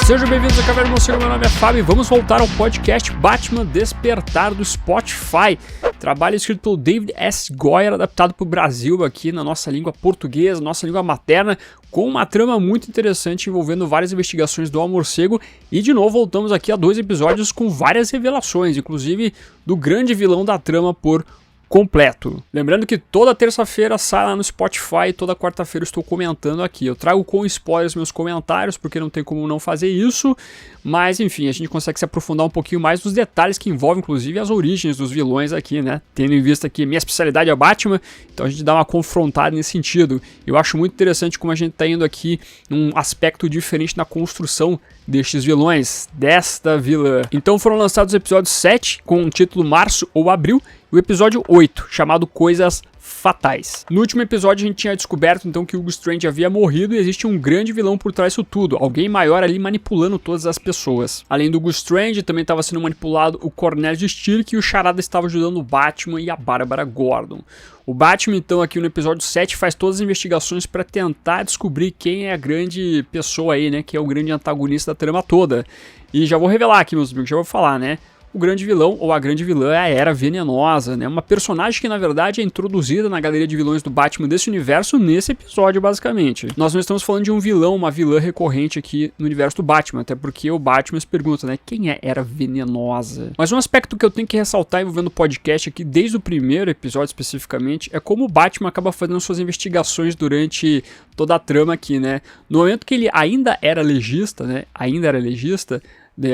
Sejam bem-vindos ao Caverna do Morcego, meu nome é Fábio e vamos voltar ao podcast Batman Despertar do Spotify. Trabalho escrito pelo David S. Goyer, adaptado para o Brasil aqui na nossa língua portuguesa, nossa língua materna, com uma trama muito interessante envolvendo várias investigações do Morcego. E de novo voltamos aqui a 2 episódios com várias revelações, inclusive do grande vilão da trama por completo. Lembrando que toda terça-feira sai lá no Spotify, toda quarta-feira eu estou comentando aqui. Eu trago com spoilers meus comentários, porque não tem como não fazer isso, mas enfim, a gente consegue se aprofundar um pouquinho mais nos detalhes que envolvem inclusive as origens dos vilões aqui, né? Tendo em vista que minha especialidade é Batman, então a gente dá uma confrontada nesse sentido. Eu acho muito interessante como a gente está indo aqui num aspecto diferente na construção destes vilões, desta vilã. Então foram lançados os episódios 7, com o título Março ou Abril, e o episódio 8, chamado Coisas Fatais. No último episódio a gente tinha descoberto então que o Hugo Strange havia morrido e existe um grande vilão por trás disso tudo, alguém maior ali manipulando todas as pessoas. Além do Hugo Strange, também estava sendo manipulado o Cornelius Stirk e o Charada estava ajudando o Batman e a Bárbara Gordon. O Batman então aqui no episódio 7 faz todas as investigações para tentar descobrir quem é a grande pessoa aí, né, que é o grande antagonista da trama toda. E já vou revelar aqui, meus amigos, já vou falar, né? O grande vilão, ou a grande vilã, é a Era Venenosa, né? Uma personagem que, na verdade, é introduzida na galeria de vilões do Batman desse universo nesse episódio, basicamente. Nós não estamos falando de um vilão, uma vilã recorrente aqui no universo do Batman, até porque o Batman se pergunta, né? Quem é Era Venenosa? Mas um aspecto que eu tenho que ressaltar envolvendo o podcast aqui, desde o primeiro episódio especificamente, é como o Batman acaba fazendo suas investigações durante toda a trama aqui, né? No momento que ele ainda era legista, né?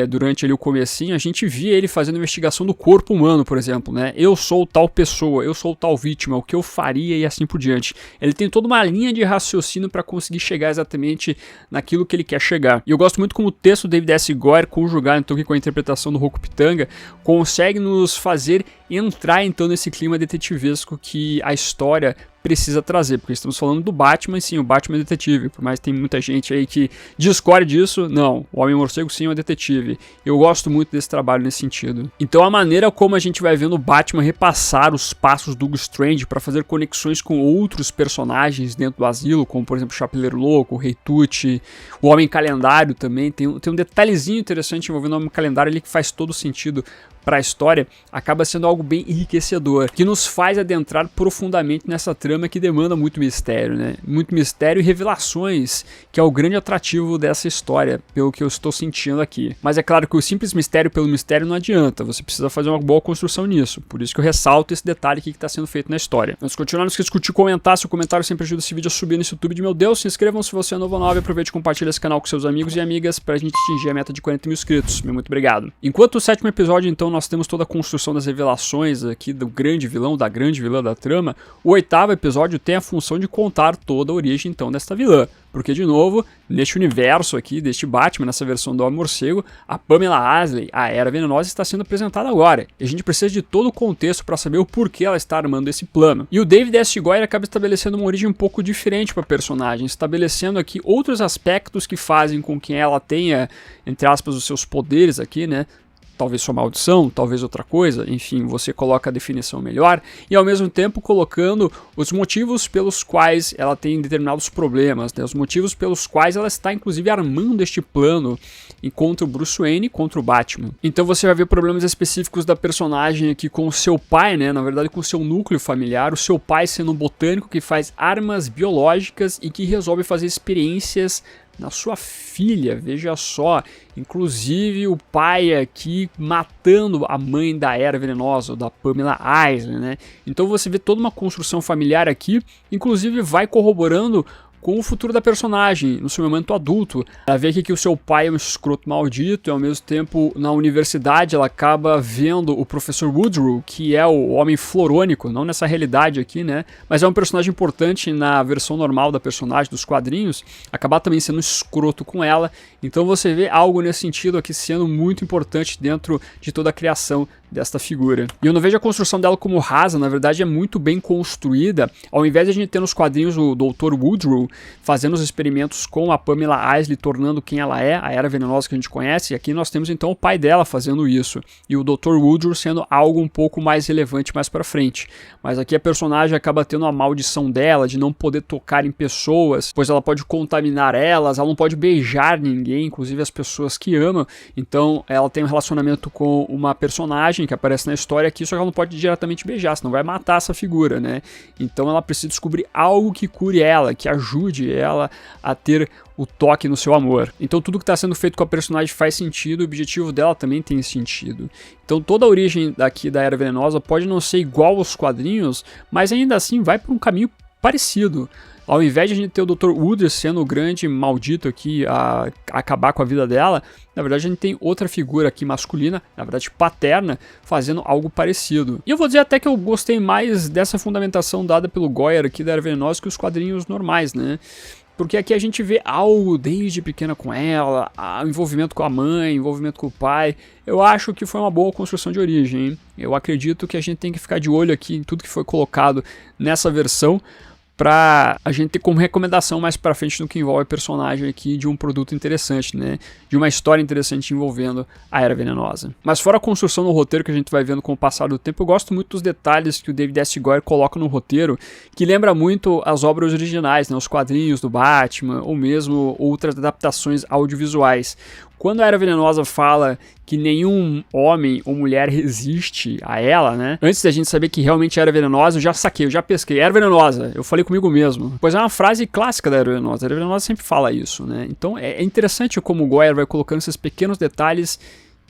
Durante ali o comecinho, a gente via ele fazendo investigação do corpo humano, por exemplo, né? Eu sou tal pessoa, eu sou tal vítima, o que eu faria e assim por diante. Ele tem toda uma linha de raciocínio para conseguir chegar exatamente naquilo que ele quer chegar. E eu gosto muito como o texto do David S. Goyer, conjugado então aqui com a interpretação do Rocco Pitanga, consegue nos fazer entrar então nesse clima detetivesco que a história precisa trazer, porque estamos falando do Batman, e sim, o Batman é detetive, por mais que tem muita gente aí que discorde disso, não, o Homem-Morcego sim é um detetive. Eu gosto muito desse trabalho nesse sentido. Então a maneira como a gente vai vendo o Batman repassar os passos do Hugo Strange para fazer conexões com outros personagens dentro do asilo, como por exemplo o Chapeleiro Louco, o Rei Tut, o Homem Calendário também, tem um detalhezinho interessante envolvendo o Homem Calendário ali que faz todo sentido para a história, acaba sendo algo bem enriquecedor, que nos faz adentrar profundamente nessa trama que demanda muito mistério, né? Muito mistério e revelações, que é o grande atrativo dessa história, pelo que eu estou sentindo aqui. Mas é claro que o simples mistério pelo mistério não adianta, você precisa fazer uma boa construção nisso, por isso que eu ressalto esse detalhe aqui que está sendo feito na história. Antes de continuar, não esqueça de curtir e comentar, seu comentário sempre ajuda esse vídeo a subir nesse YouTube de meu Deus, se inscrevam se você é novo ou nova, aproveite e compartilhe esse canal com seus amigos e amigas pra gente atingir a meta de 40 mil inscritos, meu muito obrigado. Enquanto o 7º episódio, então, nós temos toda a construção das revelações aqui do grande vilão, da grande vilã da trama, o 8º episódio tem a função de contar toda a origem então desta vilã, porque de novo, neste universo aqui, deste Batman, nessa versão do Homem-Morcego, a Pamela Asley, a Era Venenosa, está sendo apresentada agora, e a gente precisa de todo o contexto para saber o porquê ela está armando esse plano. E o David S. Goyer acaba estabelecendo uma origem um pouco diferente para a personagem, estabelecendo aqui outros aspectos que fazem com que ela tenha, entre aspas, os seus poderes aqui, né? Talvez sua maldição, talvez outra coisa, enfim, você coloca a definição melhor e ao mesmo tempo colocando os motivos pelos quais ela tem determinados problemas, né? Os motivos pelos quais ela está inclusive armando este plano contra o Bruce Wayne e contra o Batman. Então você vai ver problemas específicos da personagem aqui com o seu pai, né? Na verdade com o seu núcleo familiar, o seu pai sendo um botânico que faz armas biológicas e que resolve fazer experiências na sua filha, veja só, inclusive o pai aqui matando a mãe da Era Venenosa, da Pamela Asley, né? Então você vê toda uma construção familiar aqui, inclusive vai corroborando com o futuro da personagem, no seu momento adulto. Ela vê aqui que o seu pai é um escroto maldito e ao mesmo tempo na universidade ela acaba vendo o professor Woodrow, que é o homem florônico, não nessa realidade aqui, né? Mas é um personagem importante na versão normal da personagem, dos quadrinhos, acabar também sendo escroto com ela. Então você vê algo nesse sentido aqui sendo muito importante dentro de toda a criação desta figura. E eu não vejo a construção dela como rasa, na verdade é muito bem construída. Ao invés de a gente ter nos quadrinhos o Dr. Woodrow fazendo os experimentos com a Pamela Isley, tornando quem ela é, a Era Venenosa que a gente conhece, e aqui nós temos então o pai dela fazendo isso, e o Dr. Woodrow sendo algo um pouco mais relevante mais pra frente. Mas aqui a personagem acaba tendo a maldição dela, de não poder tocar em pessoas, pois ela pode contaminar elas, ela não pode beijar ninguém, inclusive as pessoas que ama. Então ela tem um relacionamento com uma personagem que aparece na história aqui, só que ela não pode diretamente beijar, senão vai matar essa figura, né? Então ela precisa descobrir algo que cure ela, que ajude ela a ter o toque no seu amor. Então tudo que está sendo feito com a personagem faz sentido, o objetivo dela também tem sentido. Então toda a origem daqui da Era Venenosa pode não ser igual aos quadrinhos, mas ainda assim vai por um caminho parecido. Ao invés de a gente ter o Dr. Woodrow sendo o grande maldito aqui a acabar com a vida dela, na verdade a gente tem outra figura aqui masculina, na verdade paterna, fazendo algo parecido. E eu vou dizer até que eu gostei mais dessa fundamentação dada pelo Goyer aqui da Era Venenosa que os quadrinhos normais, né? Porque aqui a gente vê algo desde pequena com ela, envolvimento com a mãe, envolvimento com o pai. Eu acho que foi uma boa construção de origem, hein? Eu acredito que a gente tem que ficar de olho aqui em tudo que foi colocado nessa versão, pra a gente ter como recomendação mais pra frente no que envolve a personagem aqui de um produto interessante, né? De uma história interessante envolvendo a Era Venenosa. Mas fora a construção no roteiro que a gente vai vendo com o passar do tempo, eu gosto muito dos detalhes que o David S. Goyer coloca no roteiro, que lembra muito as obras originais, né? Os quadrinhos do Batman, ou mesmo outras adaptações audiovisuais. Quando a Era Venenosa fala que nenhum homem ou mulher resiste a ela, né? Antes da gente saber que realmente era venenosa, eu já saquei, eu já pesquei. Era venenosa, eu falei comigo mesmo. Pois é uma frase clássica da Era Venenosa. A Era Venenosa sempre fala isso, né? Então é interessante como o Goyer vai colocando esses pequenos detalhes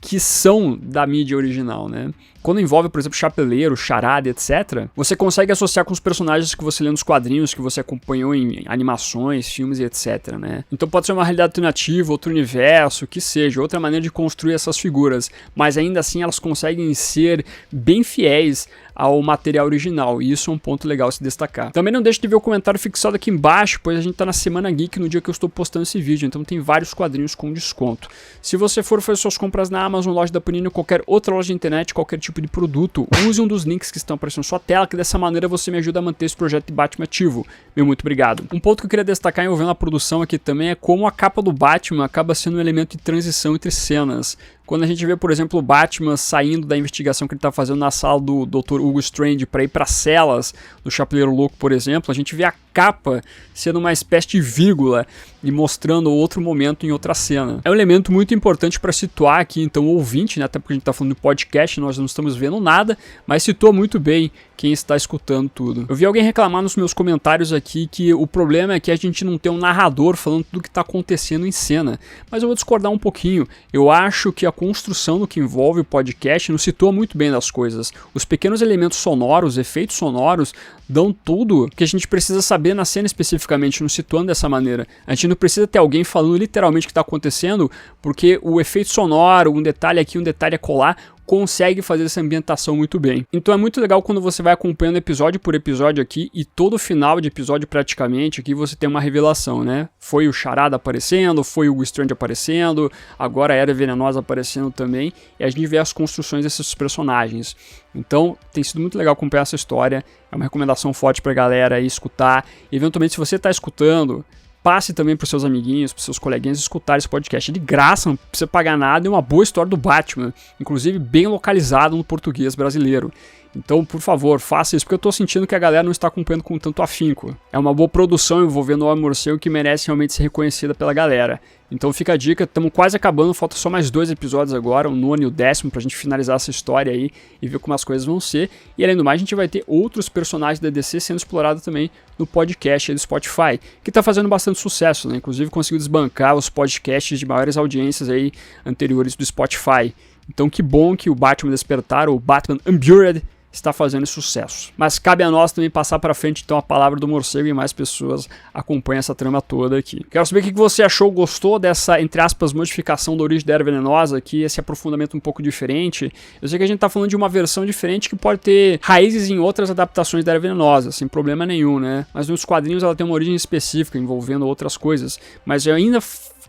que são da mídia original, né? Quando envolve, por exemplo, Chapeleiro, Charada, etc., você consegue associar com os personagens que você lê nos quadrinhos, que você acompanhou em animações, filmes e etc., né? Então pode ser uma realidade alternativa, outro universo, que seja, outra maneira de construir essas figuras, mas ainda assim elas conseguem ser bem fiéis ao material original, e isso é um ponto legal se destacar. Também não deixe de ver o comentário fixado aqui embaixo, pois a gente tá na Semana Geek no dia que eu estou postando esse vídeo, então tem vários quadrinhos com desconto. Se você for fazer suas compras na Amazon, loja da Panini ou qualquer outra loja de internet, qualquer tipo de produto, use um dos links que estão aparecendo na sua tela, que dessa maneira você me ajuda a manter esse projeto de Batman ativo. Meu muito obrigado. Um ponto que eu queria destacar envolvendo a produção aqui também é como a capa do Batman acaba sendo um elemento de transição entre cenas. Quando a gente vê, por exemplo, o Batman saindo da investigação que ele está fazendo na sala do Dr. Hugo Strange para ir para celas do Chapeleiro Louco, por exemplo, a gente vê a capa sendo uma espécie de vírgula e mostrando outro momento em outra cena. É um elemento muito importante para situar aqui, então, o ouvinte, né? Até porque a gente está falando de podcast, nós não estamos vendo nada, mas situa muito bem quem está escutando tudo. Eu vi alguém reclamar nos meus comentários aqui que o problema é que a gente não tem um narrador falando tudo o que está acontecendo em cena, mas eu vou discordar um pouquinho. Eu acho que a construção do que envolve o podcast nos situa muito bem das coisas. Os pequenos elementos sonoros, efeitos sonoros, dão tudo que a gente precisa saber na cena especificamente, nos situando dessa maneira. A gente não precisa ter alguém falando literalmente o que está acontecendo, porque o efeito sonoro, um detalhe aqui, um detalhe acolá, consegue fazer essa ambientação muito bem. Então é muito legal quando você vai acompanhando episódio por episódio aqui e todo final de episódio praticamente aqui você tem uma revelação, né? Foi o Charada aparecendo, foi o Hugo Strange aparecendo, agora a Era Venenosa aparecendo também, e a gente vê as construções desses personagens. Então tem sido muito legal acompanhar essa história, é uma recomendação forte pra galera aí escutar. Eventualmente, se você tá escutando, passe também para os seus amiguinhos, para os seus coleguinhas escutar esse podcast. De graça, não precisa pagar nada, é uma boa história do Batman, inclusive bem localizado no português brasileiro. Então, por favor, faça isso, porque eu tô sentindo que a galera não está acompanhando com tanto afinco. É uma boa produção envolvendo o Homem-Morcego que merece realmente ser reconhecida pela galera. Então fica a dica, estamos quase acabando, falta só mais 2 episódios agora, o 9º e o 10º, pra gente finalizar essa história aí e ver como as coisas vão ser. E além do mais, a gente vai ter outros personagens da DC sendo explorados também no podcast aí do Spotify, que tá fazendo bastante sucesso, né? Inclusive conseguiu desbancar os podcasts de maiores audiências aí anteriores do Spotify. Então que bom que o Batman Despertar, o Batman Unburied, está fazendo sucesso. Mas cabe a nós também passar para frente então a palavra do morcego e mais pessoas acompanhem essa trama toda aqui. Quero saber o que você achou, gostou dessa, entre aspas, modificação da origem da Era Venenosa aqui, esse aprofundamento um pouco diferente. Eu sei que a gente tá falando de uma versão diferente que pode ter raízes em outras adaptações da Era Venenosa, sem problema nenhum, né? Mas nos quadrinhos ela tem uma origem específica, envolvendo outras coisas. Mas eu ainda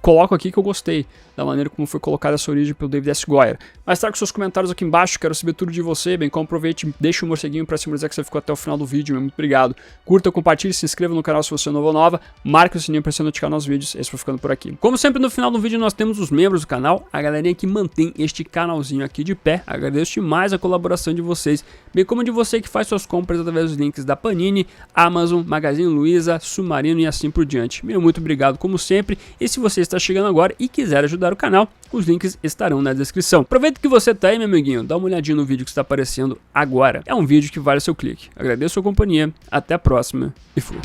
coloco aqui que eu gostei da maneira como foi colocada essa origem pelo David S. Goyer. Mas traga seus comentários aqui embaixo, quero saber tudo de você, bem como aproveite, deixa o morceguinho pra cima dizer que você ficou até o final do vídeo, muito obrigado. Curta, compartilhe, se inscreva no canal se você é novo ou nova, marque o sininho pra você notificar nos vídeos, esse foi ficando por aqui. Como sempre, no final do vídeo nós temos os membros do canal, a galerinha que mantém este canalzinho aqui de pé, agradeço demais a colaboração de vocês, bem como de você que faz suas compras através dos links da Panini, Amazon, Magazine Luiza, Submarino e assim por diante. Meu muito obrigado como sempre, e se você está chegando agora e quiser ajudar o canal, os links estarão na descrição. Aproveita que você tá aí, meu amiguinho, dá uma olhadinha no vídeo que está aparecendo agora. É um vídeo que vale o seu clique. Agradeço a sua companhia, até a próxima e fui.